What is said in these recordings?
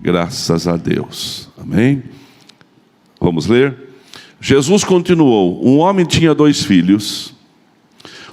Graças a Deus. Amém? Vamos ler? Jesus continuou: um homem tinha 2 filhos.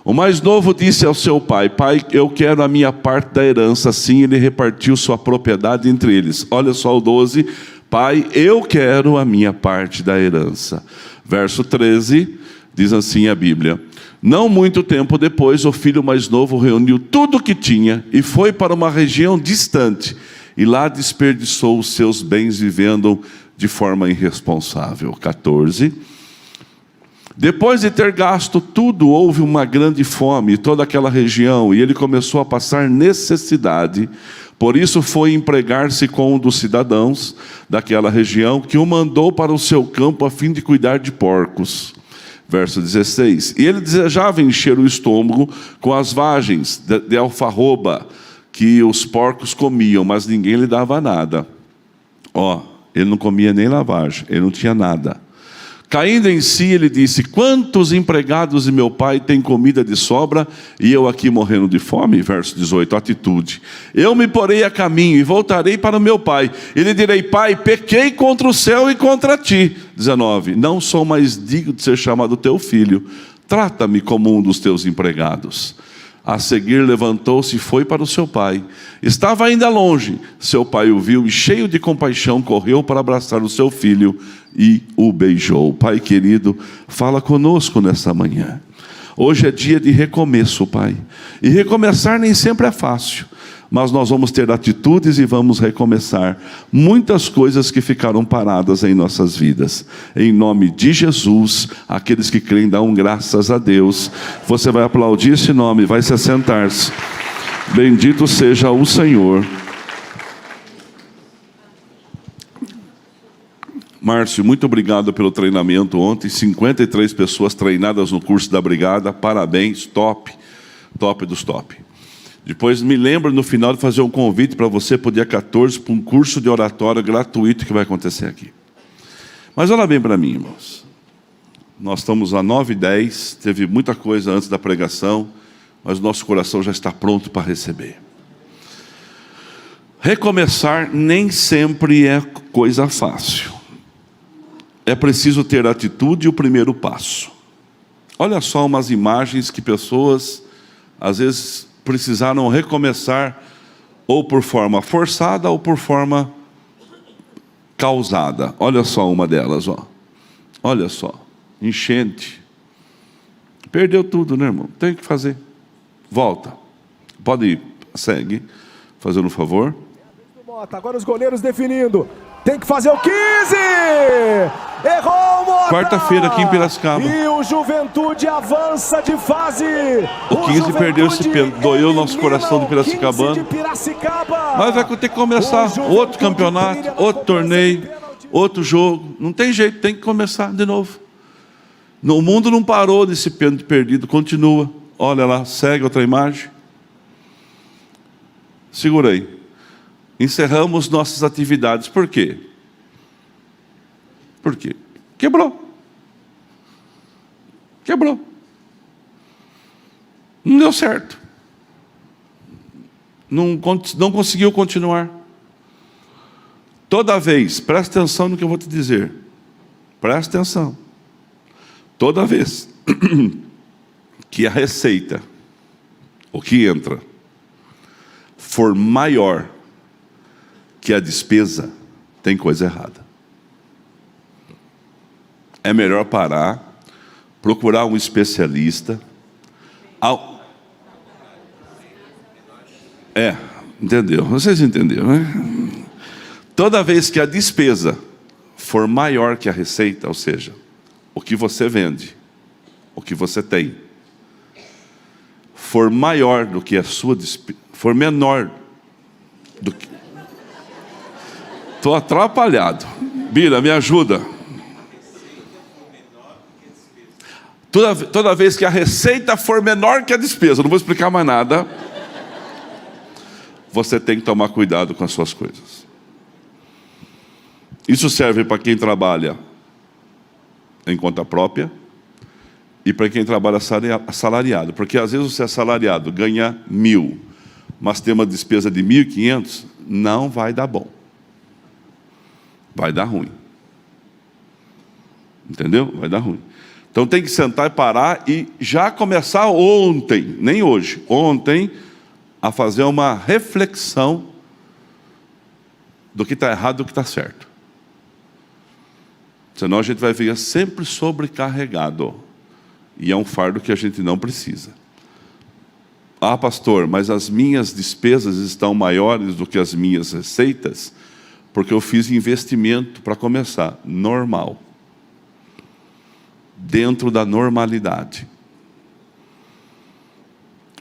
O mais novo disse ao seu pai: pai, eu quero a minha parte da herança. Assim ele repartiu sua propriedade entre eles. Olha só o 12. Pai, eu quero a minha parte da herança. Verso 13, diz assim a Bíblia: não muito tempo depois, o filho mais novo reuniu tudo o que tinha e foi para uma região distante. E lá desperdiçou os seus bens vivendo de forma irresponsável. 14. Depois de ter gasto tudo, houve uma grande fome em toda aquela região, e ele começou a passar necessidade. Por isso foi empregar-se com um dos cidadãos daquela região, que o mandou para o seu campo a fim de cuidar de porcos. Verso 16. E ele desejava encher o estômago com as vagens de alfarroba que os porcos comiam, mas ninguém lhe dava nada. Ele não comia nem lavagem, ele não tinha nada. Caindo em si, ele disse: quantos empregados de meu pai têm comida de sobra, e eu aqui morrendo de fome? Verso 18, atitude: eu me porei a caminho e voltarei para o meu pai, e lhe direi: pai, pequei contra o céu e contra ti. 19, não sou mais digno de ser chamado teu filho, trata-me como um dos teus empregados. A seguir levantou-se e foi para o seu pai. Estava ainda longe, seu pai o viu e, cheio de compaixão, correu para abraçar o seu filho e o beijou. Pai querido, fala conosco nessa manhã. Hoje é dia de recomeço, Pai. E recomeçar nem sempre é fácil, mas nós vamos ter atitudes e vamos recomeçar muitas coisas que ficaram paradas em nossas vidas. Em nome de Jesus, aqueles que creem dão graças a Deus. Você vai aplaudir esse nome, vai se assentar-se. Bendito seja o Senhor. Márcio, muito obrigado pelo treinamento ontem. 53 pessoas treinadas no curso da Brigada. Parabéns, top dos top. Depois me lembra no final de fazer um convite para você para o dia 14 para um curso de oratória gratuito que vai acontecer aqui. Mas olha bem para mim, irmãos. Nós estamos a 9h10, teve muita coisa antes da pregação, mas o nosso coração já está pronto para receber. Recomeçar nem sempre é coisa fácil. É preciso ter atitude e o primeiro passo. Olha só umas imagens que pessoas, às vezes, precisaram recomeçar, ou por forma forçada, ou por forma causada. Olha só uma delas, olha só, enchente. Perdeu tudo, né, irmão? Tem que fazer. Volta. Pode ir, segue, fazendo um favor. Agora os goleiros definindo. Tem que fazer o 15! Errou o Mota! Quarta-feira aqui em Piracicaba. E o Juventude avança de fase. O 15 perdeu esse pênalti. Doeu o nosso coração de Piracicabano. Mas vai ter que começar outro campeonato, outro torneio, outro jogo. Não tem jeito, tem que começar de novo. O mundo não parou nesse pênalti perdido, continua. Olha lá, segue outra imagem. Segura aí. Encerramos nossas atividades. Por quê? Por quê? Quebrou. Não deu certo. Não conseguiu continuar. Toda vez, presta atenção no que eu vou te dizer. Presta atenção. Toda vez que a receita, o que entra, for maior que a despesa, tem coisa errada. É melhor parar, procurar um especialista. Entendeu? Vocês entenderam, né? Toda vez que a despesa for maior que a receita, ou seja, o que você vende, o que você tem, for maior do que a sua despesa, for menor do que... Estou atrapalhado. Bira, me ajuda. Toda vez que a receita for menor que a despesa, não vou explicar mais nada, você tem que tomar cuidado com as suas coisas. Isso serve para quem trabalha em conta própria e para quem trabalha assalariado. Porque às vezes você é assalariado, ganha 1.000, mas tem uma despesa de 1.500, não vai dar bom. vai dar ruim. Entendeu? Vai dar ruim. Então tem que sentar e parar e já começar ontem, nem hoje, ontem, a fazer uma reflexão do que está errado e do que está certo. Senão a gente vai ficar sempre sobrecarregado. E é um fardo que a gente não precisa. Ah, pastor, mas as minhas despesas estão maiores do que as minhas receitas, porque eu fiz investimento para começar. Normal. Dentro da normalidade.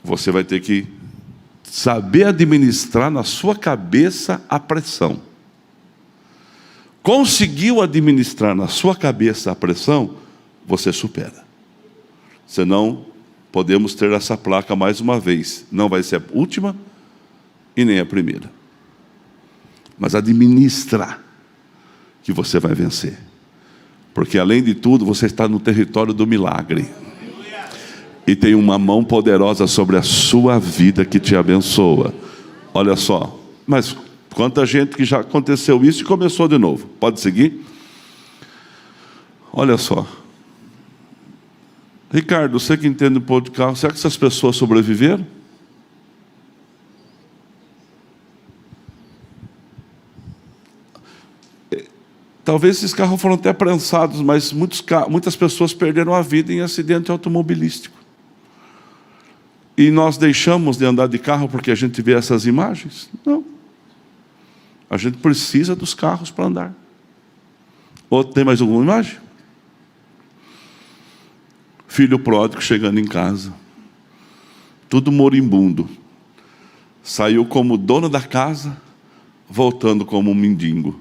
Você vai ter que saber administrar na sua cabeça a pressão. Conseguiu administrar na sua cabeça a pressão, você supera. Senão, podemos ter essa placa mais uma vez. Não vai ser a última e nem a primeira. Mas administra que você vai vencer. Porque além de tudo, você está no território do milagre. E tem uma mão poderosa sobre a sua vida que te abençoa. Olha só. Mas quanta gente que já aconteceu isso e começou de novo. Pode seguir? Olha só. Ricardo, você que entende um pouco de carro, será que essas pessoas sobreviveram? Talvez esses carros foram até prensados, mas muitas pessoas perderam a vida em acidente automobilístico. E nós deixamos de andar de carro porque a gente vê essas imagens? Não. A gente precisa dos carros para andar. Ou tem mais alguma imagem? Filho pródigo chegando em casa, tudo moribundo. Saiu como dono da casa, voltando como um mendigo.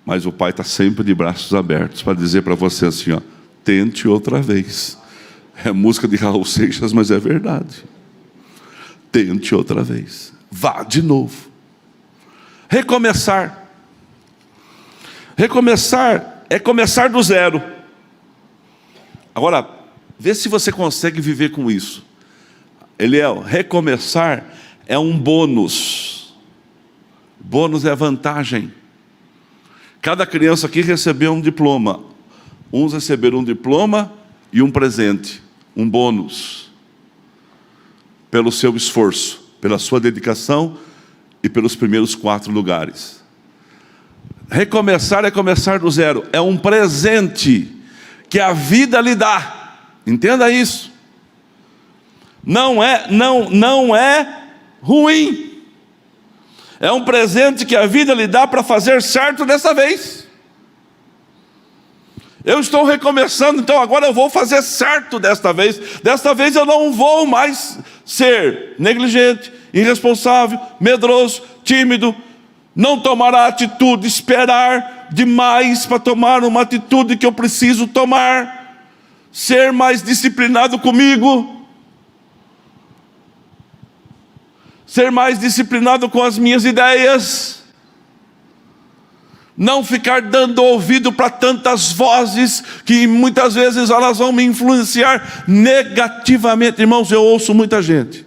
Mas o pai está sempre de braços abertos para dizer para você assim, ó, tente outra vez. É música de Raul Seixas, mas é verdade. Tente outra vez. Vá de novo. Recomeçar. Recomeçar é começar do zero. Agora, vê se você consegue viver com isso. Recomeçar é um bônus. Bônus é vantagem. Cada criança aqui recebeu um diploma. Uns receberam um diploma e um presente, um bônus. Pelo seu esforço, pela sua dedicação e pelos primeiros 4 lugares. Recomeçar é começar do zero. É um presente que a vida lhe dá. Entenda isso. Não é ruim. É um presente que a vida lhe dá para fazer certo dessa vez. Eu estou recomeçando, então agora eu vou fazer certo desta vez. Desta vez eu não vou mais ser negligente, irresponsável, medroso, tímido, não tomar a atitude, esperar demais para tomar uma atitude que eu preciso tomar, ser mais disciplinado comigo, ser mais disciplinado com as minhas ideias, não ficar dando ouvido para tantas vozes que muitas vezes elas vão me influenciar negativamente. Irmãos, eu ouço muita gente,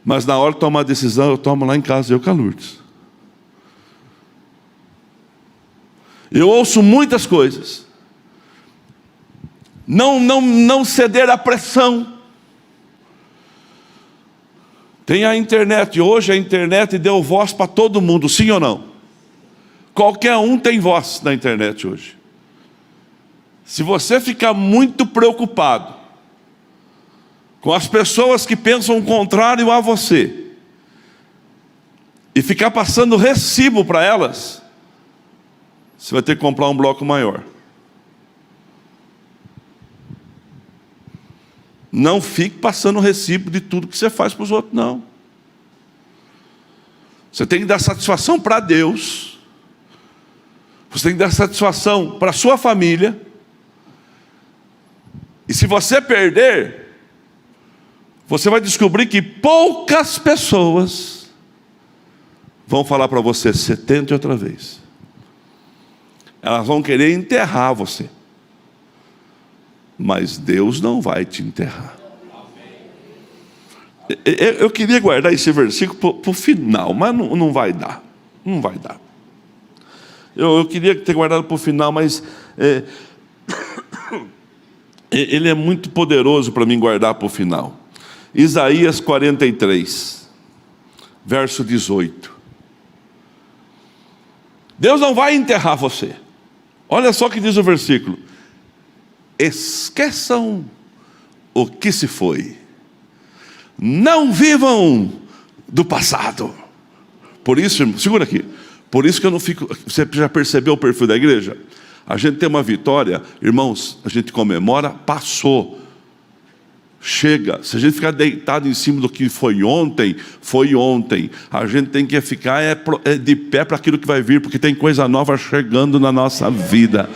mas na hora de tomar a decisão, eu tomo lá em casa, eu com a Lourdes. Eu ouço muitas coisas. Não ceder à pressão. Tem a internet. Hoje a internet deu voz para todo mundo, sim ou não? Qualquer um tem voz na internet hoje. Se você ficar muito preocupado com as pessoas que pensam o contrário a você e ficar passando recibo para elas, você vai ter que comprar um bloco maior. Não fique passando recibo de tudo que você faz para os outros, não. Você tem que dar satisfação para Deus. Você tem que dar satisfação para a sua família. E se você perder, você vai descobrir que poucas pessoas vão falar para você, você tente outra vez. Elas vão querer enterrar você. Mas Deus não vai te enterrar. Eu queria guardar esse versículo para o final, mas não vai dar. Não vai dar. Eu queria ter guardado para o final, mas ele é muito poderoso para mim guardar para o final. Isaías 43, verso 18. Deus não vai enterrar você. Olha só o que diz o versículo: esqueçam o que se foi, não vivam do passado. Por isso, irmão, segura aqui. Por isso que eu não fico. Você já percebeu o perfil da igreja? A gente tem uma vitória, irmãos, a gente comemora, passou. Chega. Se a gente ficar deitado em cima do que foi ontem, foi ontem. A gente tem que ficar de pé para aquilo que vai vir, porque tem coisa nova chegando na nossa vida.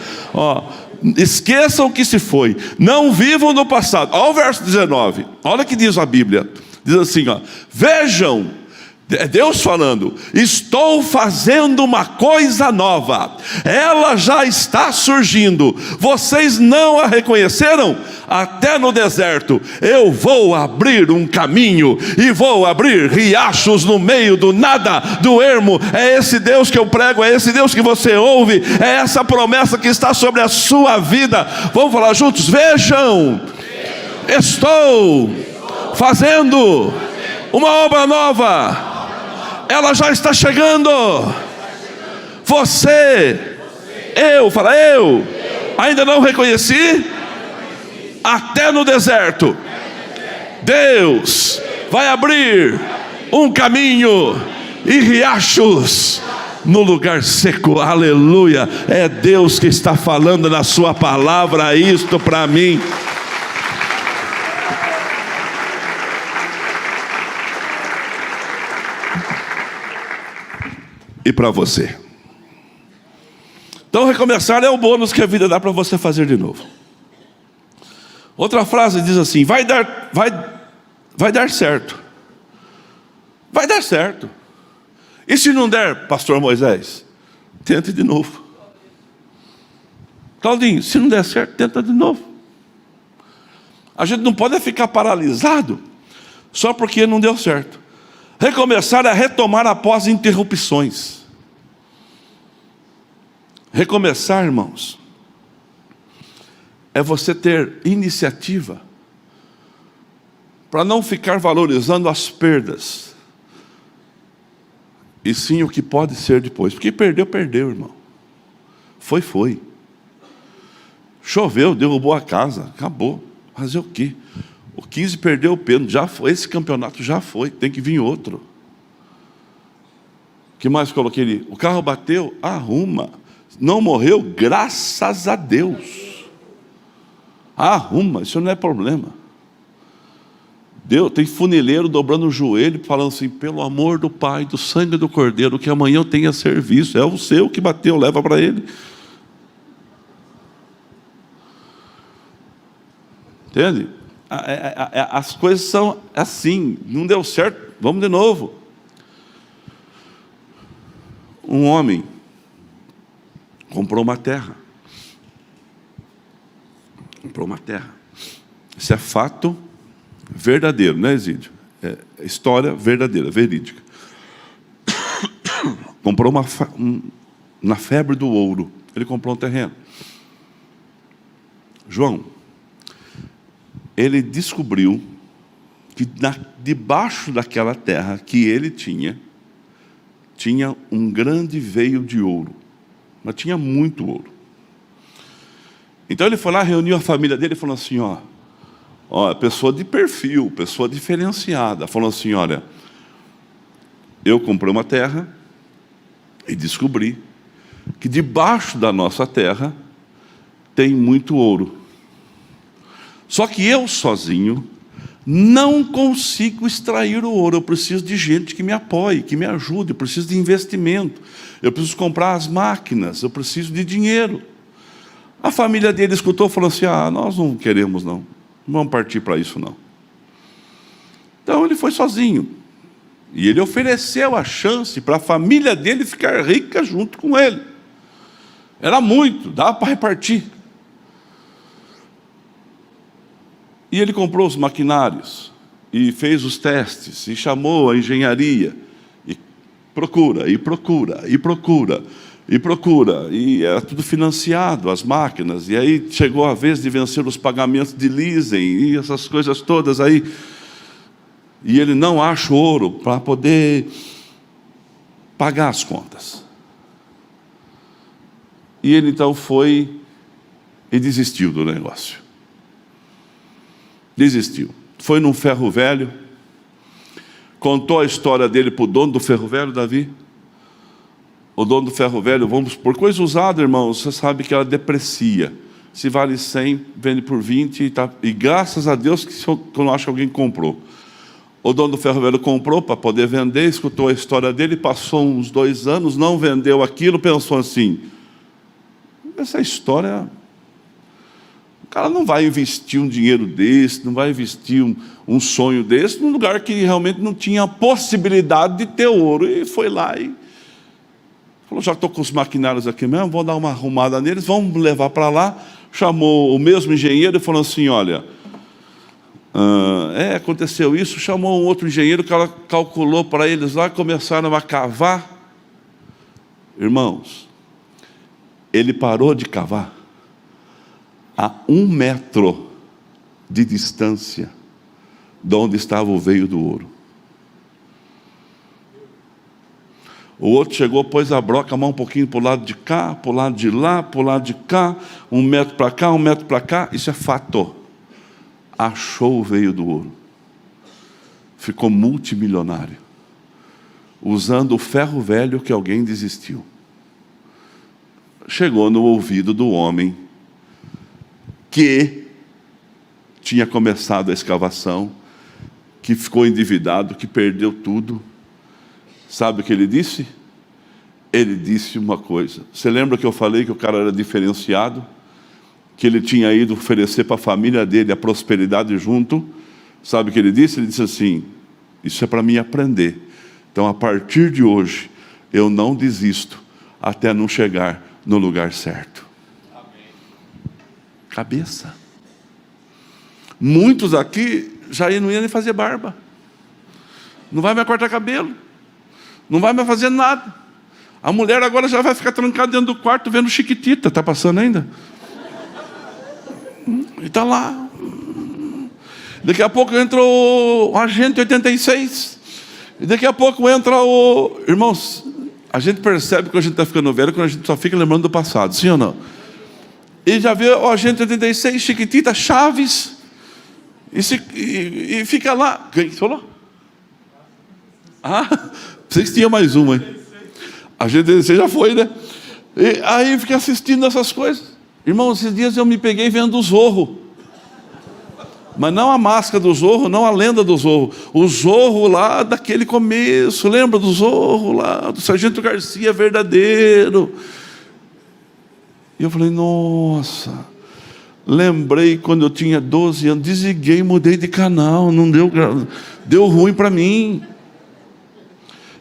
Esqueçam o que se foi, não vivam no passado. Olha o verso 19, olha o que diz a Bíblia. Diz assim, vejam, é Deus falando: estou fazendo uma coisa nova, ela já está surgindo, vocês não a reconheceram? Até no deserto eu vou abrir um caminho, e vou abrir riachos no meio do nada, do ermo. É esse Deus que eu prego, é esse Deus que você ouve, é essa promessa que está sobre a sua vida. Vamos falar juntos: vejam, estou fazendo uma obra nova, ela já está chegando. Você, eu ainda não reconheci? Até no deserto Deus vai abrir um caminho e riachos no lugar seco. Aleluia. É Deus que está falando na sua palavra isto para mim. E para você. Então, recomeçar é o bônus que a vida dá para você fazer de novo. Outra frase diz assim: vai dar certo. Vai dar certo. E se não der, pastor Moisés, tente de novo. Claudinho, se não der certo, tenta de novo. A gente não pode ficar paralisado só porque não deu certo. Recomeçar é retomar após interrupções. Recomeçar, irmãos, é você ter iniciativa para não ficar valorizando as perdas, e sim o que pode ser depois. Porque perdeu, irmão. Foi. Choveu, derrubou a casa, acabou. Fazer o quê? O 15 perdeu o pênalti, já foi. Esse campeonato já foi, tem que vir outro. O que mais coloquei ali? O carro bateu, arruma. Não morreu, graças a Deus. Arruma, isso não é problema. Deus, tem funileiro dobrando o joelho, falando assim: pelo amor do Pai, do sangue do Cordeiro, que amanhã eu tenha serviço. É o seu que bateu, leva para ele. Entende? As coisas são assim. Não deu certo, vamos de novo. Um homem comprou uma terra. Isso é fato verdadeiro, não é, Exídio? É história verdadeira, verídica. Comprou na febre do ouro. Ele comprou um terreno. João, ele descobriu que debaixo daquela terra que ele tinha um grande veio de ouro. Mas tinha muito ouro. Então ele foi lá, reuniu a família dele e falou assim: pessoa de perfil, pessoa diferenciada. Falou assim: olha, eu comprei uma terra e descobri que debaixo da nossa terra tem muito ouro. Só que eu sozinho não consigo extrair o ouro. Eu preciso de gente que me apoie, que me ajude. Eu preciso de investimento. Eu preciso comprar as máquinas. Eu preciso de dinheiro. A família dele escutou e falou assim: nós não queremos não. Não vamos partir para isso não. Então ele foi sozinho. E ele ofereceu a chance para a família dele ficar rica junto com ele. Era muito, dava para repartir. E ele comprou os maquinários, e fez os testes, e chamou a engenharia, e procura. E procura, e era tudo financiado, as máquinas. E aí chegou a vez de vencer os pagamentos de leasing e essas coisas todas aí. E ele não acha ouro para poder pagar as contas. E ele então foi e desistiu do negócio. Desistiu. Foi num ferro velho, contou a história dele para o dono do ferro velho, Davi. O dono do ferro velho, vamos por coisa usada, irmãos, você sabe que ela deprecia. Se vale 100, vende por 20, e graças a Deus que eu não acho que alguém comprou. O dono do ferro velho comprou para poder vender, escutou a história dele, passou uns 2 anos, não vendeu aquilo, pensou assim, essa história, o cara não vai investir um dinheiro desse, não vai investir um sonho desse, num lugar que realmente não tinha possibilidade de ter ouro. E foi lá e falou, já estou com os maquinários aqui mesmo, vou dar uma arrumada neles, vamos levar para lá. Chamou o mesmo engenheiro e falou assim, olha, aconteceu isso, chamou um outro engenheiro, que ela calculou para eles lá, começaram a cavar. Irmãos, ele parou de cavar a 1 metro de distância de onde estava o veio do ouro. O outro chegou, pôs a broca, a mão um pouquinho para o lado de cá, para o lado de lá, para o lado de cá, 1 metro para cá, 1 metro para cá. Isso é fato. Achou o veio do ouro. Ficou multimilionário, usando o ferro velho que alguém desistiu. Chegou no ouvido do homem que tinha começado a escavação, que ficou endividado, que perdeu tudo. Sabe o que ele disse? Ele disse uma coisa. Você lembra que eu falei que o cara era diferenciado? Que ele tinha ido oferecer para a família dele a prosperidade junto? Sabe o que ele disse? Ele disse assim, isso é para mim aprender. Então, a partir de hoje, eu não desisto até não chegar no lugar certo. Amém. Cabeça. Muitos aqui já não iam nem fazer barba. Não vai mais cortar cabelo. Não vai mais fazer nada. A mulher agora já vai ficar trancada dentro do quarto vendo Chiquitita. Está passando ainda? E está lá. Daqui a pouco entra o Agente 86. E daqui a pouco entra o... Irmãos, a gente percebe que a gente está ficando velho quando a gente só fica lembrando do passado. Sim ou não? E já vê o Agente 86, Chiquitita, Chaves. E fica lá. Quem falou? Vocês tinham mais uma, hein? A gente já foi, né? E aí fica assistindo essas coisas. Irmão, esses dias eu me peguei vendo o Zorro. Mas não a máscara do Zorro, não a lenda do Zorro. O Zorro lá daquele começo. Lembra do Zorro lá? Do Sargento Garcia verdadeiro. E eu falei, nossa. Lembrei quando eu tinha 12 anos. Desliguei, mudei de canal. Não deu ruim para mim.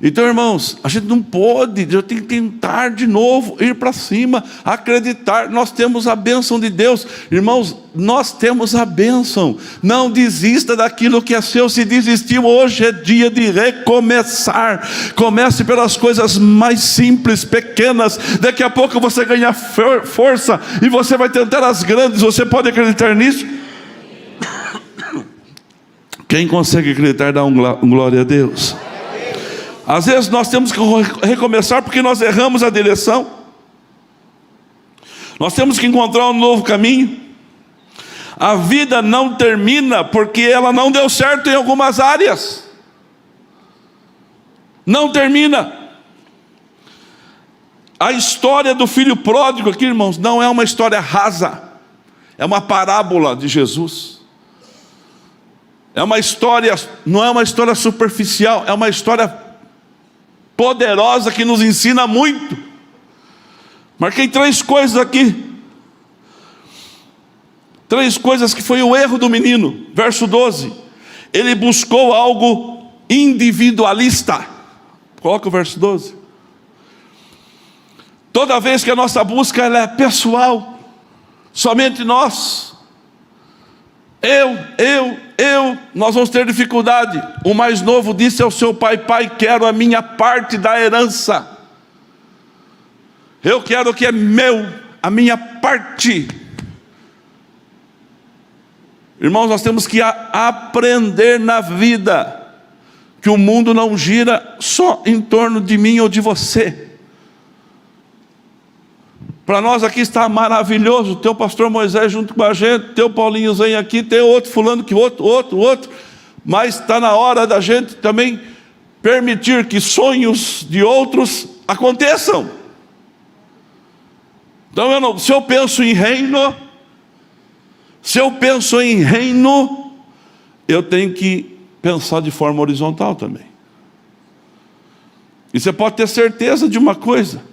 Então, irmãos, a gente não pode, eu tenho que tentar de novo, ir para cima, acreditar, nós temos a bênção de Deus. Irmãos, nós temos a bênção. Não desista daquilo que é seu. Se desistiu, hoje é dia de recomeçar. Comece pelas coisas mais simples, pequenas. Daqui a pouco você ganha força e você vai tentar as grandes. Você pode acreditar nisso? Quem consegue acreditar, dá um glória a Deus. Às vezes nós temos que recomeçar porque nós erramos a direção. Nós temos que encontrar um novo caminho. A vida não termina porque ela não deu certo em algumas áreas. Não termina. A história do filho pródigo aqui, irmãos, não é uma história rasa. É uma parábola de Jesus. É uma história, não é uma história superficial, é uma história poderosa que nos ensina muito. Marquei 3 coisas aqui. 3 coisas que foi o erro do menino. Verso 12. Ele buscou algo individualista. Coloca o verso 12. Toda vez que a nossa busca ela é pessoal, somente nós, nós vamos ter dificuldade. O mais novo disse ao seu pai, pai, quero a minha parte da herança. Eu quero o que é meu, a minha parte. Irmãos, nós temos que aprender na vida que o mundo não gira só em torno de mim ou de você. Para nós aqui está maravilhoso, teu pastor Moisés junto com a gente, teu Paulinho Zen aqui, tem outro fulano que outro, mas está na hora da gente também permitir que sonhos de outros aconteçam. Então se eu penso em reino, eu tenho que pensar de forma horizontal também. E você pode ter certeza de uma coisa,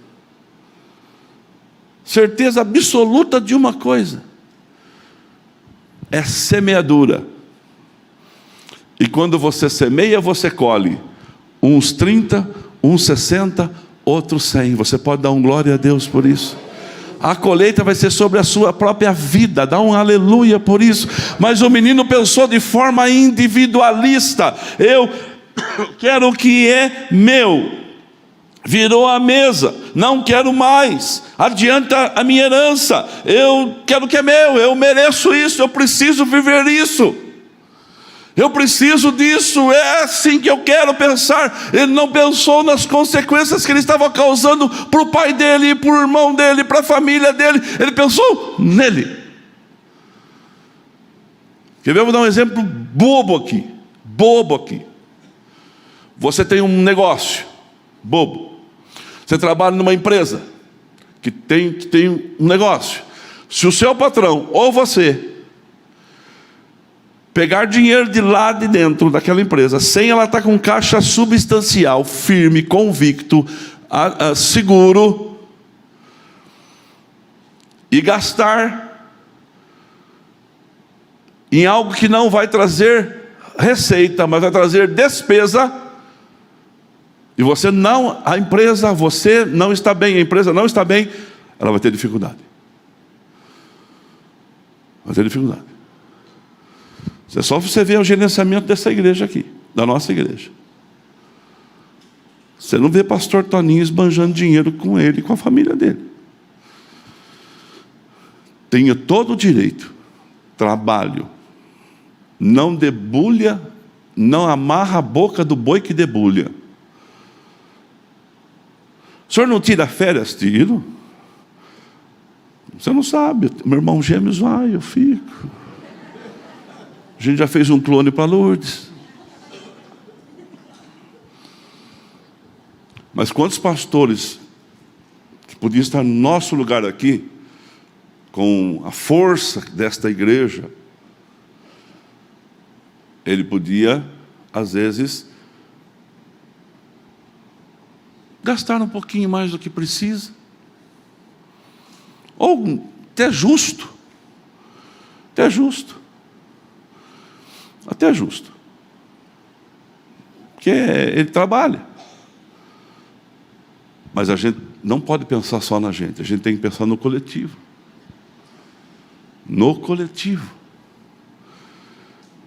certeza absoluta de uma coisa: é semeadura. E quando você semeia, você colhe. Uns 30, uns 60, outros 100. Você pode dar um glória a Deus por isso. A colheita vai ser sobre a sua própria vida. Dá um aleluia por isso. Mas o menino pensou de forma individualista. Eu quero o que é meu. Virou a mesa. Não quero mais. Adianta a minha herança. Eu quero o que é meu. Eu mereço isso. Eu preciso viver isso. Eu preciso disso, é assim que eu quero pensar. Ele não pensou nas consequências que ele estava causando para o pai dele, para o irmão dele, para a família dele. Ele pensou nele. Quer ver? Eu vou dar um exemplo bobo aqui. Você tem um negócio bobo. Você trabalha numa empresa que tem um negócio. Se o seu patrão ou você pegar dinheiro de lá de dentro daquela empresa, sem ela estar com caixa substancial, firme, convicto, seguro, e gastar em algo que não vai trazer receita, mas vai trazer despesa, e você não está bem, a empresa não está bem, ela vai ter dificuldade. É só você ver o gerenciamento dessa igreja aqui, da nossa igreja. Você não vê pastor Toninho esbanjando dinheiro com ele e com a família dele. Tenha todo o direito, trabalho, não debulha, não amarra a boca do boi que debulha. O senhor não tira férias? Tiro. Você não sabe, meu irmão gêmeos vai, eu fico. A gente já fez um clone para Lourdes. Mas quantos pastores que podiam estar no nosso lugar aqui, com a força desta igreja, ele podia, às vezes, gastar um pouquinho mais do que precisa, ou até justo, porque ele trabalha. Mas a gente não pode pensar só na gente, a gente tem que pensar no coletivo.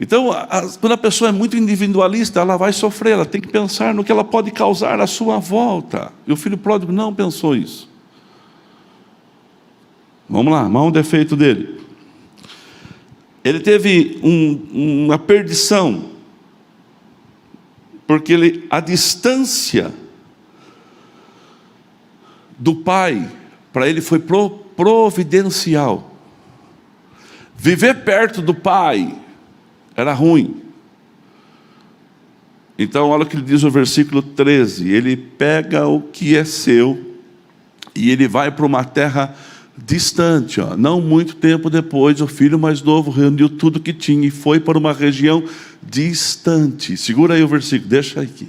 Então, quando a pessoa é muito individualista, ela vai sofrer, ela tem que pensar no que ela pode causar à sua volta. E o filho pródigo não pensou isso. Vamos lá, mais um defeito dele. Ele teve uma perdição, porque a distância do pai, para ele foi providencial. Viver perto do pai era ruim. Então olha o que ele diz no versículo 13. Ele pega o que é seu e ele vai para uma terra distante. Não muito tempo depois, o filho mais novo reuniu tudo que tinha e foi para uma região distante. Segura aí o versículo, deixa aqui.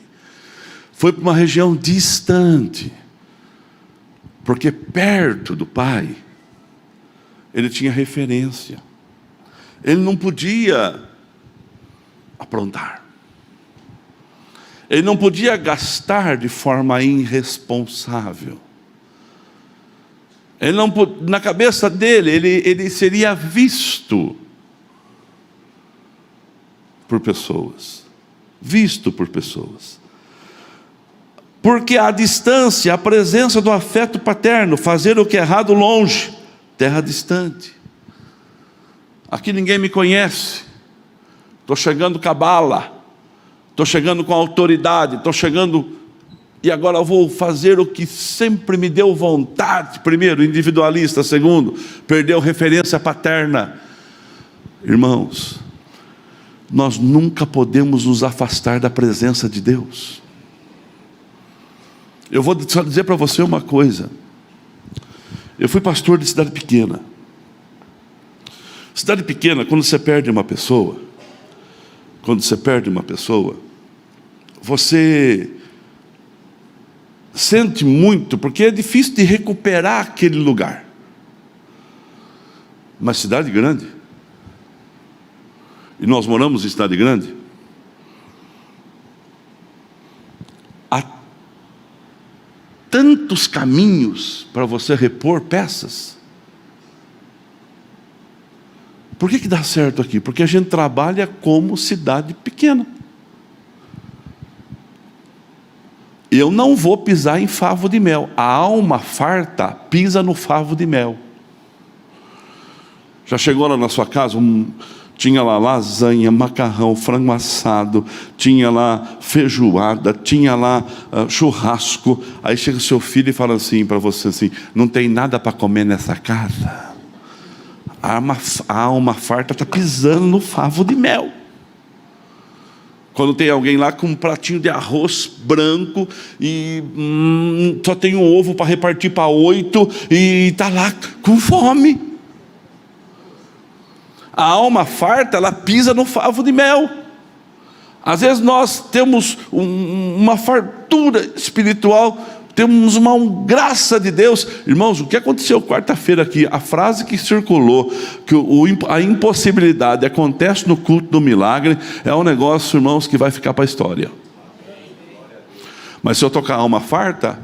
Foi para uma região distante, porque perto do pai ele tinha referência. Ele não podia aprontar, ele não podia gastar de forma irresponsável. Ele não, na cabeça dele, ele seria visto por pessoas. Porque a distância, a presença do afeto paterno, fazer o que é errado longe, terra distante. Aqui ninguém me conhece, estou chegando com a bala, estou chegando com a autoridade, estou chegando, e agora eu vou fazer o que sempre me deu vontade. Primeiro, individualista. Segundo, perdeu referência paterna. Irmãos, nós nunca podemos nos afastar da presença de Deus. Eu vou só dizer para você uma coisa. Eu fui pastor de cidade pequena. Cidade pequena, quando você perde uma pessoa, você sente muito, porque é difícil de recuperar aquele lugar. Mas cidade grande, e nós moramos em cidade grande, há tantos caminhos para você repor peças. Por que dá certo aqui? Porque a gente trabalha como cidade pequena. Eu não vou pisar em favo de mel. A alma farta pisa no favo de mel. Já chegou lá na sua casa, tinha lá lasanha, macarrão, frango assado, tinha lá feijoada, tinha lá churrasco. Aí chega o seu filho e fala assim para você assim: não tem nada para comer nessa casa. A alma farta está pisando no favo de mel. Quando tem alguém lá com um pratinho de arroz branco e só tem um ovo para repartir para 8 e está lá com fome. A alma farta, ela pisa no favo de mel. Às vezes nós temos uma fartura espiritual, temos uma graça de Deus. Irmãos, o que aconteceu quarta-feira aqui? A frase que circulou, que a impossibilidade acontece no culto do milagre, é um negócio, irmãos, que vai ficar para a história. Mas se eu tocar a alma farta,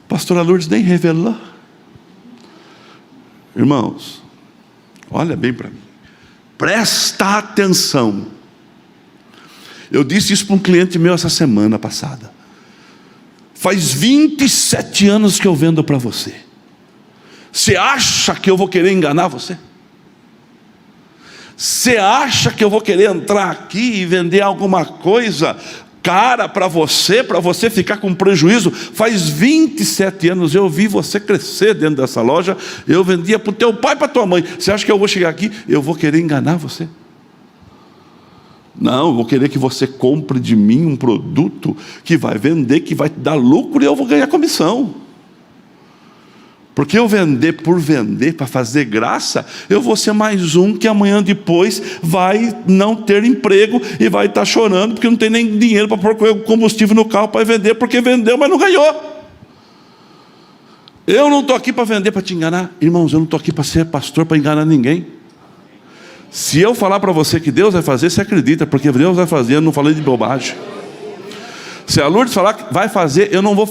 pastora Lourdes nem revelou. Irmãos, olha bem para mim, presta atenção. Eu disse isso para um cliente meu essa semana passada. Faz 27 anos que eu vendo para você. Você acha que eu vou querer enganar você? Você acha que eu vou querer entrar aqui e vender alguma coisa cara para você ficar com prejuízo? Faz 27 anos eu vi você crescer dentro dessa loja. Eu vendia para o teu pai e para a tua mãe. Você acha que eu vou chegar aqui e eu vou querer enganar você? Não, eu vou querer que você compre de mim um produto que vai vender, que vai te dar lucro, e eu vou ganhar comissão. Porque eu vender por vender, para fazer graça, eu vou ser mais um que amanhã depois vai não ter emprego e vai estar chorando porque não tem nem dinheiro para pôr combustível no carro para vender, porque vendeu, mas não ganhou. Eu não estou aqui para vender, para te enganar. Irmãos, eu não estou aqui para ser pastor, para enganar ninguém. Se eu falar para você que Deus vai fazer, você acredita, porque Deus vai fazer, eu não falei de bobagem. Se a Lourdes falar que vai fazer, eu não vou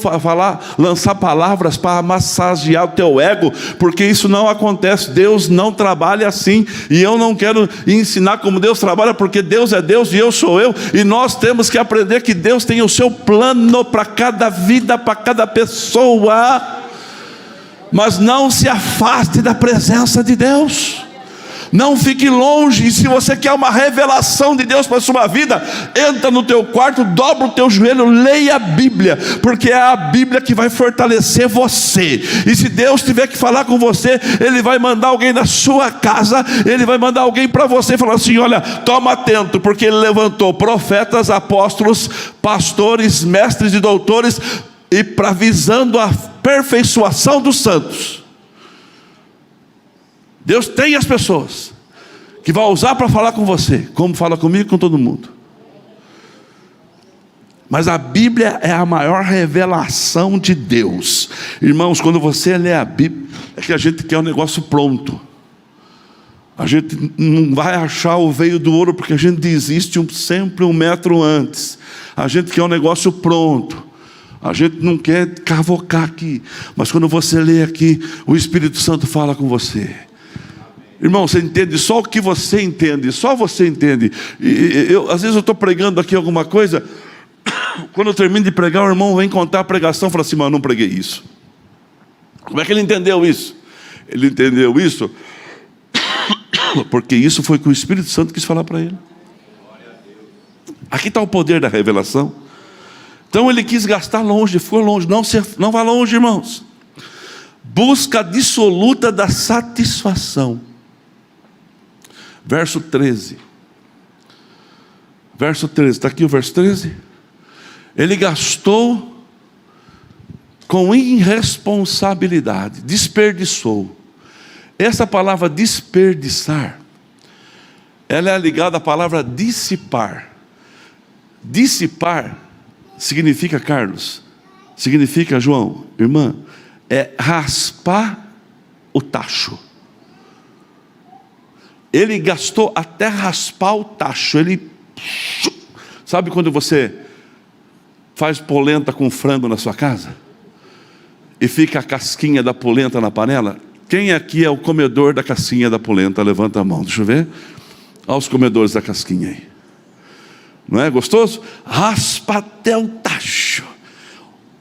lançar palavras para massagear o teu ego, porque isso não acontece. Deus não trabalha assim, e eu não quero ensinar como Deus trabalha, porque Deus é Deus e eu sou eu, e nós temos que aprender que Deus tem o seu plano para cada vida, para cada pessoa. Mas não se afaste da presença de Deus. Não fique longe. E se você quer uma revelação de Deus para a sua vida, entra no teu quarto, dobra o teu joelho, leia a Bíblia, porque é a Bíblia que vai fortalecer você. E se Deus tiver que falar com você, Ele vai mandar alguém na sua casa, Ele vai mandar alguém para você e falar assim: olha, toma atento, porque Ele levantou profetas, apóstolos, pastores, mestres e doutores, e para visando a aperfeiçoação dos santos. Deus tem as pessoas que vai usar para falar com você, como fala comigo e com todo mundo. Mas a Bíblia é a maior revelação de Deus. Irmãos, quando você lê a Bíblia, é que a gente quer o negócio pronto. A gente não vai achar o veio do ouro, porque a gente desiste sempre 1 metro antes. A gente quer o negócio pronto. A gente não quer cavocar aqui. Mas quando você lê aqui, o Espírito Santo fala com você. Irmão, você entende só o que você entende, só você entende. Às vezes eu estou pregando aqui alguma coisa, Quando eu termino de pregar, o irmão vem contar a pregação e fala assim: mas eu não preguei isso. Como é que ele entendeu isso? Ele entendeu isso porque isso foi o que o Espírito Santo quis falar para ele. Aqui está o poder da revelação. Então ele quis gastar longe, ficou longe. Não vá longe, irmãos. Busca dissoluta da satisfação. Verso 13. Verso 13, está aqui o verso 13. Ele gastou com irresponsabilidade, desperdiçou. Essa palavra desperdiçar, ela é ligada à palavra dissipar. Dissipar significa, Carlos, significa, João, irmã, é raspar o tacho. Ele gastou até raspar o tacho. Ele, sabe quando você faz polenta com frango na sua casa e fica a casquinha da polenta na panela? Quem aqui é o comedor da casquinha da polenta? Levanta a mão, deixa eu ver. Olha os comedores da casquinha aí. Não é gostoso? Raspa até o tacho.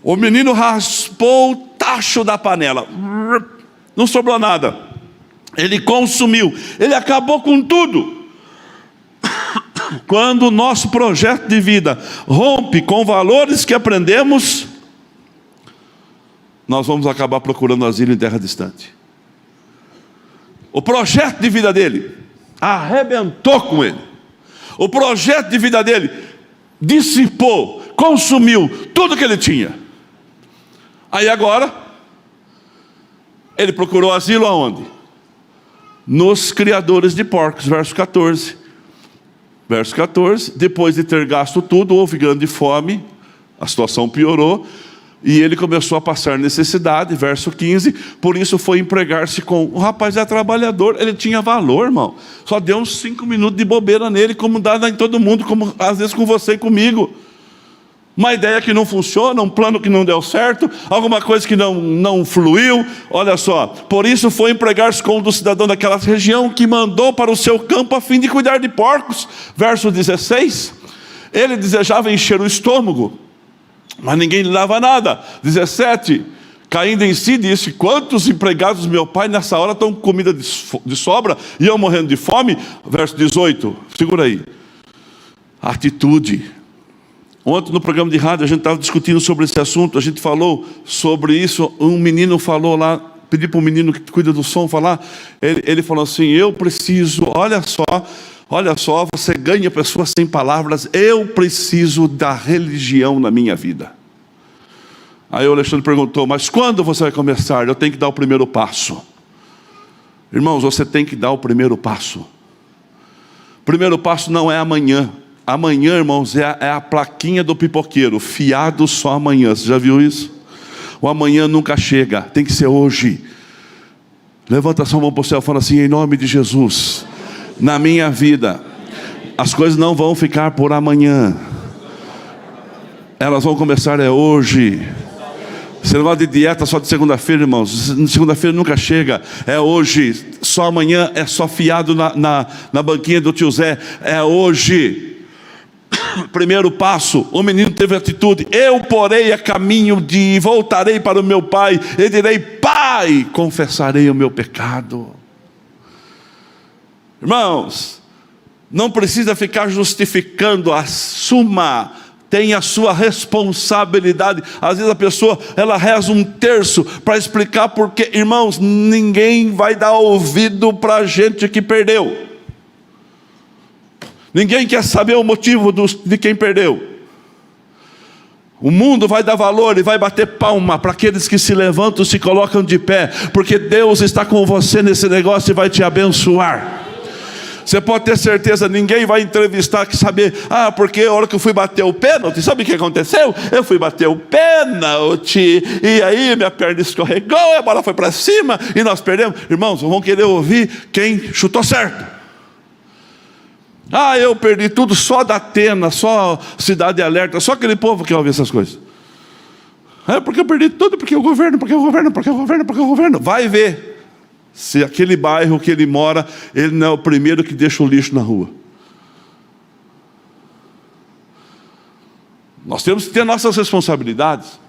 O menino raspou o tacho da panela. Não sobrou nada. Ele consumiu. Ele acabou com tudo. Quando o nosso projeto de vida rompe com valores que aprendemos, nós vamos acabar procurando asilo em terra distante. O projeto de vida dele arrebentou com ele. O projeto de vida dele dissipou, consumiu tudo que ele tinha. Aí agora, ele procurou asilo aonde? Nos criadores de porcos, verso 14. Verso 14, depois de ter gasto tudo, houve grande fome, a situação piorou, e ele começou a passar necessidade, verso 15, por isso foi empregar-se com... O rapaz é trabalhador, ele tinha valor, irmão. Só deu uns 5 minutos de bobeira nele, como dá em todo mundo, como às vezes com você e comigo. Uma ideia que não funciona, um plano que não deu certo, alguma coisa que não fluiu. Olha só, por isso foi empregar-se com um do cidadão daquela região, que mandou para o seu campo a fim de cuidar de porcos. Verso 16, ele desejava encher o estômago, mas ninguém lhe dava nada. 17, caindo em si, disse: quantos empregados do meu pai nessa hora estão com comida de sobra e eu morrendo de fome? Verso 18, segura aí. Atitude. Ontem no programa de rádio a gente estava discutindo sobre esse assunto. A gente falou sobre isso. Um menino falou lá, pedi para o menino que cuida do som falar. Ele falou assim: eu preciso, olha só, você ganha pessoas sem palavras. Eu preciso da religião na minha vida. Aí o Alexandre perguntou: mas quando você vai começar? Eu tenho que dar o primeiro passo. Irmãos, você tem que dar o primeiro passo. O primeiro passo não é amanhã. Amanhã, irmãos, é a plaquinha do pipoqueiro, fiado só amanhã. Você já viu isso? O amanhã nunca chega, tem que ser hoje. Levanta a sua mão para o céu e fala assim: em nome de Jesus, na minha vida, as coisas não vão ficar por amanhã, elas vão começar hoje. Você não vai de dieta só de segunda-feira, irmãos. Segunda-feira nunca chega, é hoje. Só amanhã é só fiado na banquinha do tio Zé, é hoje. Primeiro passo, o menino teve atitude: eu porei a caminho de voltarei para o meu pai e direi: pai, confessarei o meu pecado. Irmãos, não precisa ficar justificando, assuma, tem a sua responsabilidade. Às vezes a pessoa, ela reza um terço para explicar porque, irmãos, ninguém vai dar ouvido para gente que perdeu. Ninguém quer saber o motivo de quem perdeu. O mundo vai dar valor e vai bater palma para aqueles que se levantam, se colocam de pé, porque Deus está com você nesse negócio e vai te abençoar. Você pode ter certeza, ninguém vai entrevistar que saber: porque a hora que eu fui bater o pênalti, sabe o que aconteceu? Eu fui bater o pênalti, e aí minha perna escorregou, a bola foi para cima, e nós perdemos. Irmãos, vão querer ouvir quem chutou certo. Eu perdi tudo, só da Atena, só Cidade Alerta, só aquele povo que ouve essas coisas. Porque eu perdi tudo, porque o governo. Vai ver se aquele bairro que ele mora, ele não é o primeiro que deixa o lixo na rua. Nós temos que ter nossas responsabilidades.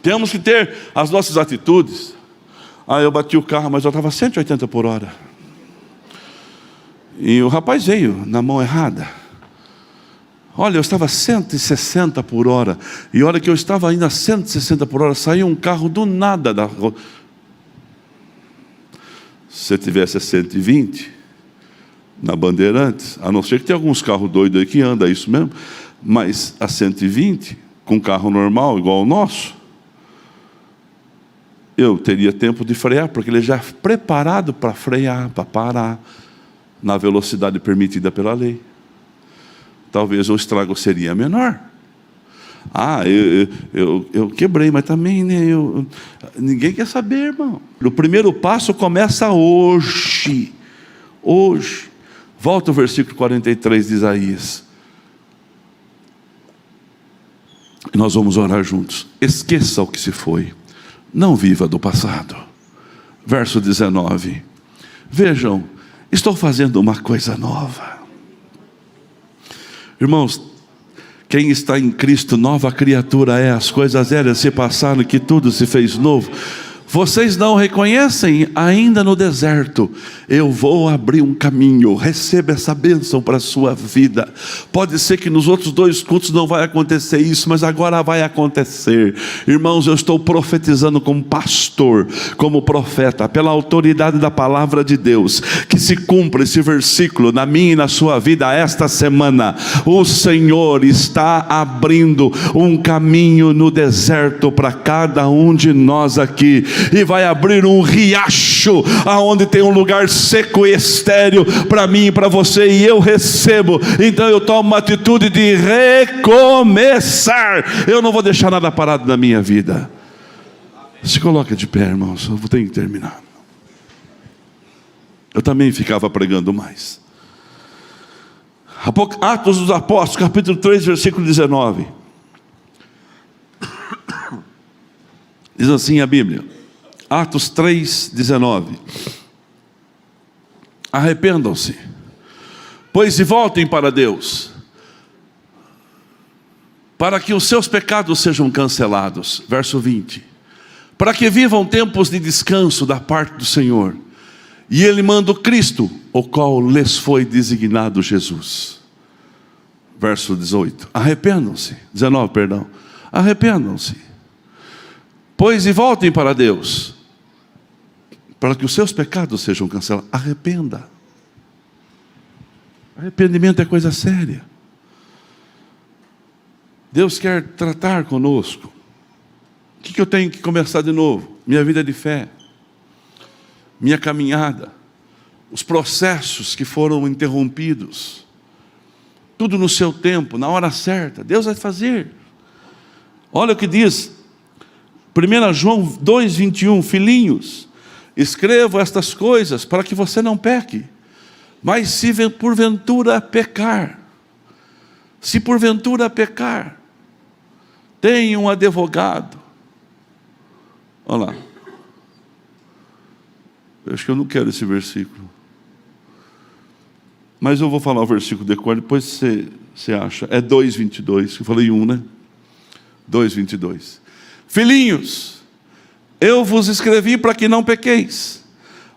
Temos que ter as nossas atitudes. Eu bati o carro, mas eu estava 180 por hora. E o rapaz veio na mão errada. Olha, eu estava 160 por hora. E olha que eu estava ainda a 160 por hora. Saiu um carro do nada da rua. Se você tivesse a 120 na Bandeirantes, a não ser que tenha alguns carros doidos aí que andam, é isso mesmo. Mas a 120, com carro normal, igual ao nosso, eu teria tempo de frear, porque ele já é preparado para frear, para parar, na velocidade permitida pela lei. Talvez o estrago seria menor. Eu quebrei, mas também, né, ninguém quer saber, irmão. O primeiro passo começa hoje. Hoje. Volta ao versículo 43 de Isaías. E nós vamos orar juntos. Esqueça o que se foi. Não viva do passado. Verso 19. Vejam, estou fazendo uma coisa nova. Irmãos, quem está em Cristo, nova criatura é. As coisas velhas se passaram, que tudo se fez novo. Vocês não reconhecem ainda no deserto? Eu vou abrir um caminho. Receba essa bênção para a sua vida. Pode ser que nos outros 2 cultos não vai acontecer isso, mas agora vai acontecer. Irmãos, eu estou profetizando como pastor, como profeta, pela autoridade da palavra de Deus, que se cumpra esse versículo na minha e na sua vida esta semana. O Senhor está abrindo um caminho no deserto para cada um de nós aqui. E vai abrir um riacho, aonde tem um lugar seco e estéril para mim e para você, e eu recebo. Então eu tomo uma atitude de recomeçar. Eu não vou deixar nada parado na minha vida. Se coloca de pé, irmãos, eu tenho que terminar. Eu também ficava pregando mais. Atos dos Apóstolos, capítulo 3, versículo 19. Diz assim a Bíblia. Atos 3, 19. Arrependam-se, pois e voltem para Deus, para que os seus pecados sejam cancelados. Verso 20. Para que vivam tempos de descanso da parte do Senhor. E Ele manda o Cristo, o qual lhes foi designado Jesus. Verso 18. Arrependam-se. 19, perdão. Arrependam-se, pois e voltem para Deus, para que os seus pecados sejam cancelados. Arrependa. Arrependimento é coisa séria. Deus quer tratar conosco. O que eu tenho que começar de novo? Minha vida de fé, minha caminhada, os processos que foram interrompidos, tudo no seu tempo, na hora certa. Deus vai fazer. Olha o que diz 1 João 2,21. Filhinhos, escrevo estas coisas para que você não peque. Mas se porventura pecar, tenha um advogado. Olha lá. Eu acho que eu não quero esse versículo. Mas eu vou falar o versículo de cor, depois você acha. É 2,22. Eu falei 1, né? 2,22. Filhinhos, eu vos escrevi para que não pequeis.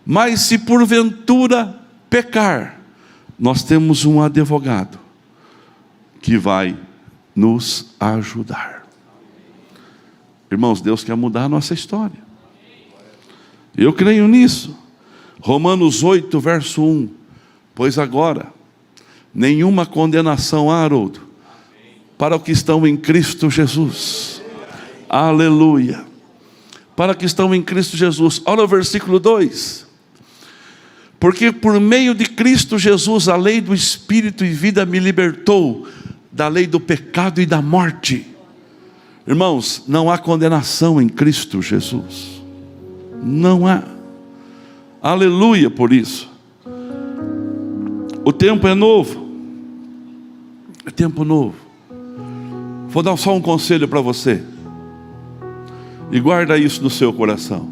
Mas se porventura pecar, nós temos um advogado que vai nos ajudar. Irmãos, Deus quer mudar a nossa história. Eu creio nisso. Romanos 8, verso 1. Pois agora, nenhuma condenação há, Haroldo, para os que estão em Cristo Jesus. Aleluia. Para que estão em Cristo Jesus. Olha o versículo 2. Porque por meio de Cristo Jesus, a lei do Espírito e vida me libertou da lei do pecado e da morte. Irmãos, não há condenação em Cristo Jesus. Não há. Aleluia por isso. O tempo é novo. É tempo novo. Vou dar só um conselho para você. E guarda isso no seu coração.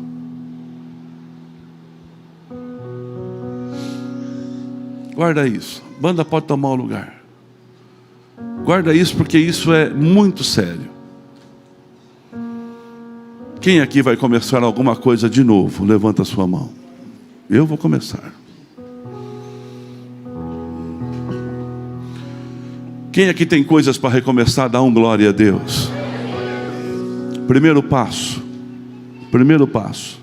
Guarda isso. Banda pode tomar o lugar. Guarda isso, porque isso é muito sério. Quem aqui vai começar alguma coisa de novo? Levanta a sua mão. Eu vou começar. Quem aqui tem coisas para recomeçar? Dá um glória a Deus. Primeiro passo. Primeiro passo.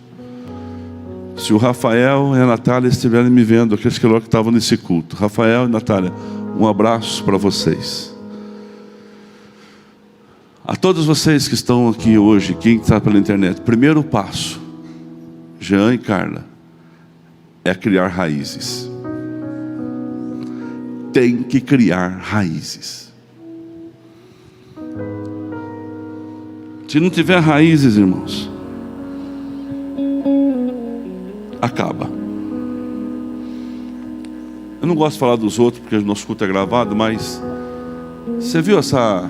Se o Rafael e a Natália estiverem me vendo, aqueles que estavam nesse culto, Rafael e Natália, um abraço para vocês. A todos vocês que estão aqui hoje, quem está pela internet, primeiro passo, Jean e Carla, é criar raízes. Tem que criar raízes. Se não tiver raízes, irmãos, acaba. Eu não gosto de falar dos outros, porque o nosso culto é gravado, mas você viu essa...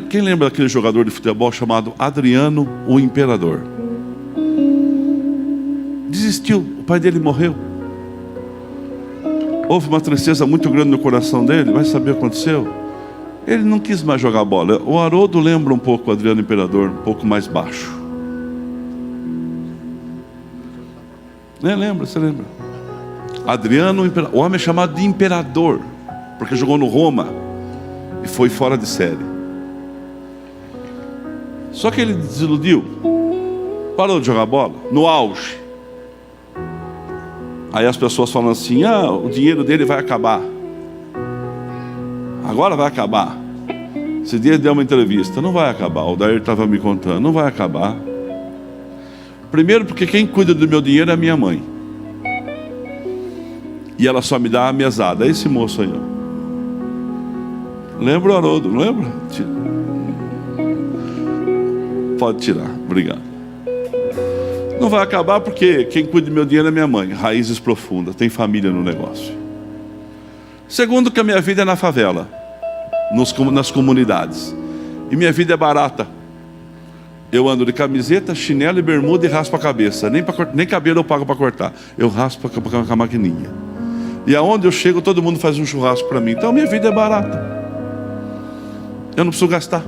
Quem lembra daquele jogador de futebol chamado Adriano, o Imperador? Desistiu, o pai dele morreu. Houve uma tristeza muito grande no coração dele. Vai saber o que aconteceu? Ele não quis mais jogar bola. O Haroldo lembra um pouco o Adriano Imperador, um pouco mais baixo. Lembra, você lembra? Adriano, o homem é chamado de Imperador, porque jogou no Roma e foi fora de série. Só que ele desiludiu, parou de jogar bola, no auge. Aí as pessoas falam assim, o dinheiro dele vai acabar. Agora vai acabar. Esse dia ele deu uma entrevista, não vai acabar. O Dair estava me contando, não vai acabar. Primeiro porque quem cuida do meu dinheiro é a minha mãe. E ela só me dá a mesada. É esse moço aí, ó. Lembra o Haroldo, não lembra? Pode tirar, obrigado. Não vai acabar porque quem cuida do meu dinheiro é minha mãe. Raízes profundas, tem família no negócio. Segundo, que a minha vida é na favela, nas comunidades. E minha vida é barata. Eu ando de camiseta, chinelo e bermuda e raspo a cabeça. Nem cabelo eu pago para cortar. Eu raspo com a maquininha. E aonde eu chego, todo mundo faz um churrasco para mim. Então minha vida é barata. Eu não preciso gastar.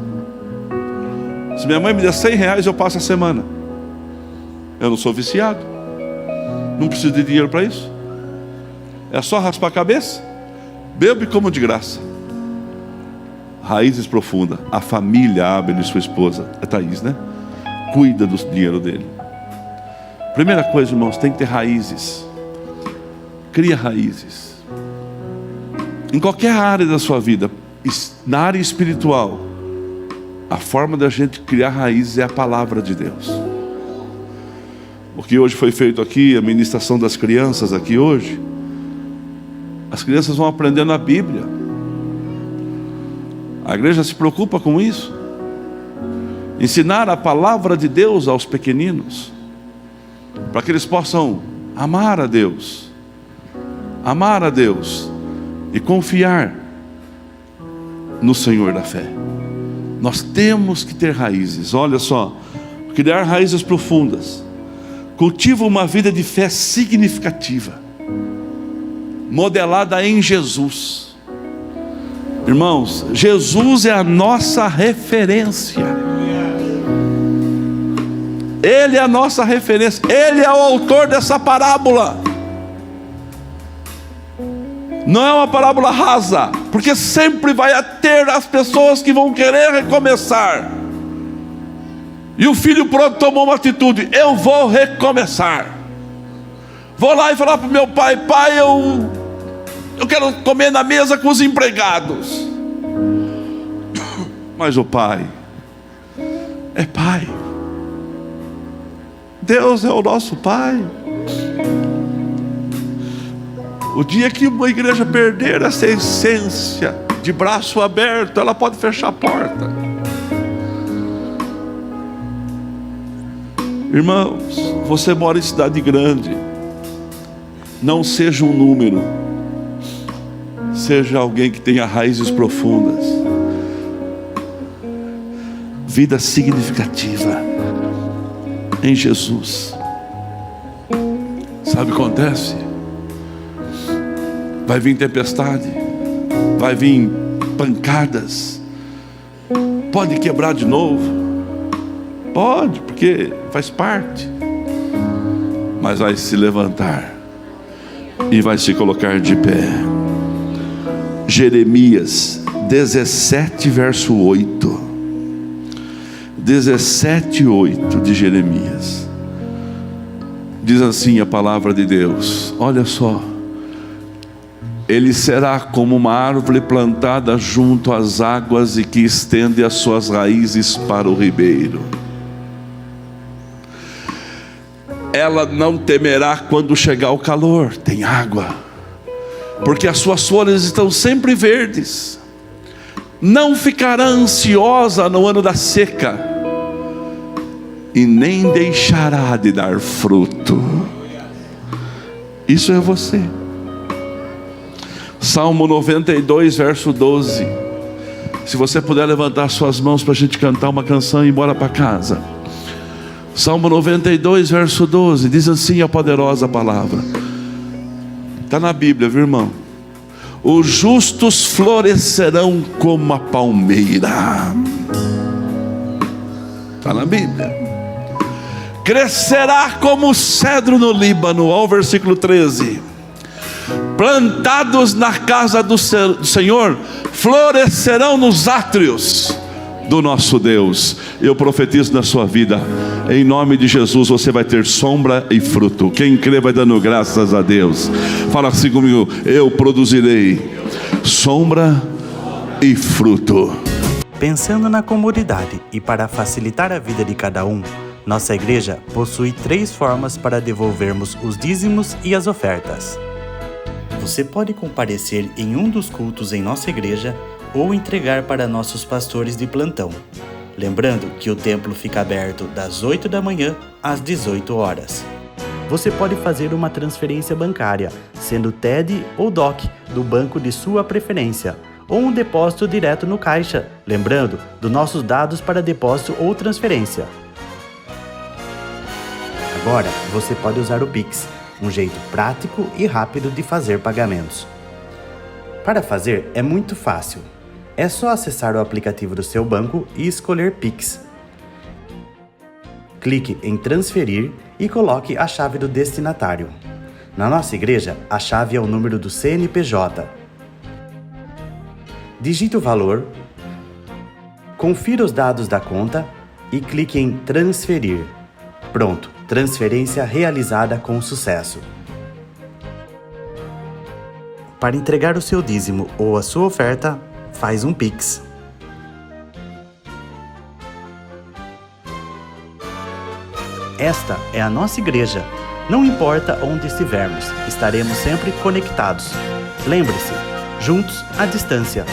Se minha mãe me der R$100, eu passo a semana. Eu não sou viciado. Não preciso de dinheiro para isso. É só raspar a cabeça. Bebo e como de graça. Raízes profundas. A família Abel e sua esposa, é Thaís, né? Cuida do dinheiro dele. Primeira coisa, irmãos, tem que ter raízes. Cria raízes. Em qualquer área da sua vida, na área espiritual, a forma da gente criar raízes é a palavra de Deus. O que hoje foi feito aqui, a ministração das crianças aqui hoje, as crianças vão aprendendo a Bíblia. A igreja se preocupa com isso. Ensinar a palavra de Deus aos pequeninos, para que eles possam amar a Deus e confiar no Senhor da fé. Nós temos que ter raízes. Olha só, criar raízes profundas. Cultiva uma vida de fé significativa, modelada em Jesus. Irmãos, Jesus é a nossa referência. Ele é a nossa referência. Ele é o autor dessa parábola. Não é uma parábola rasa, porque sempre vai ter as pessoas que vão querer recomeçar. E o filho pródigo tomou uma atitude: eu vou recomeçar. Vou lá e falar para o meu pai: pai, eu quero comer na mesa com os empregados. Mas o pai é pai. Deus é o nosso pai. O dia que uma igreja perder essa essência de braço aberto, ela pode fechar a porta. Irmãos, você mora em cidade grande. Não seja um número. Seja alguém que tenha raízes profundas. Vida significativa em Jesus. Sabe o que acontece? Vai vir tempestade, vai vir pancadas. Pode quebrar de novo. Pode, porque faz parte. Mas vai se levantar e vai se colocar de pé. Jeremias 17, verso 8. 17, 8 de Jeremias. Diz assim a palavra de Deus. Olha só. Ele será como uma árvore plantada junto às águas e que estende as suas raízes para o ribeiro. Ela não temerá quando chegar o calor, tem água, porque as suas folhas estão sempre verdes. Não ficará ansiosa no ano da seca, e nem deixará de dar fruto. Isso é você. Salmo 92, verso 12. Se você puder levantar suas mãos para a gente cantar uma canção e ir embora para casa. Salmo 92, verso 12, diz assim a poderosa palavra. Está na Bíblia, viu, irmão? Os justos florescerão como a palmeira. Está na Bíblia. Crescerá como o cedro no Líbano. Olha o versículo 13. Plantados na casa do Senhor, florescerão nos átrios do nosso Deus. Eu profetizo na sua vida, em nome de Jesus, você vai ter sombra e fruto. Quem crê vai dando graças a Deus. Fala assim comigo: eu produzirei sombra e fruto. Pensando na comunidade e para facilitar a vida de cada um, nossa igreja possui 3 formas para devolvermos os dízimos e as ofertas. Você pode comparecer em um dos cultos em nossa igreja ou entregar para nossos pastores de plantão. Lembrando que o templo fica aberto das 8 da manhã às 18 horas. Você pode fazer uma transferência bancária, sendo TED ou DOC, do banco de sua preferência, ou um depósito direto no caixa, lembrando dos nossos dados para depósito ou transferência. Agora, você pode usar o Pix, um jeito prático e rápido de fazer pagamentos. Para fazer é muito fácil. É só acessar o aplicativo do seu banco e escolher Pix. Clique em transferir e coloque a chave do destinatário. Na nossa igreja, a chave é o número do CNPJ. Digite o valor, confira os dados da conta e clique em transferir. Pronto, transferência realizada com sucesso. Para entregar o seu dízimo ou a sua oferta, faz um Pix. Esta é a nossa igreja. Não importa onde estivermos, estaremos sempre conectados. Lembre-se, juntos à distância.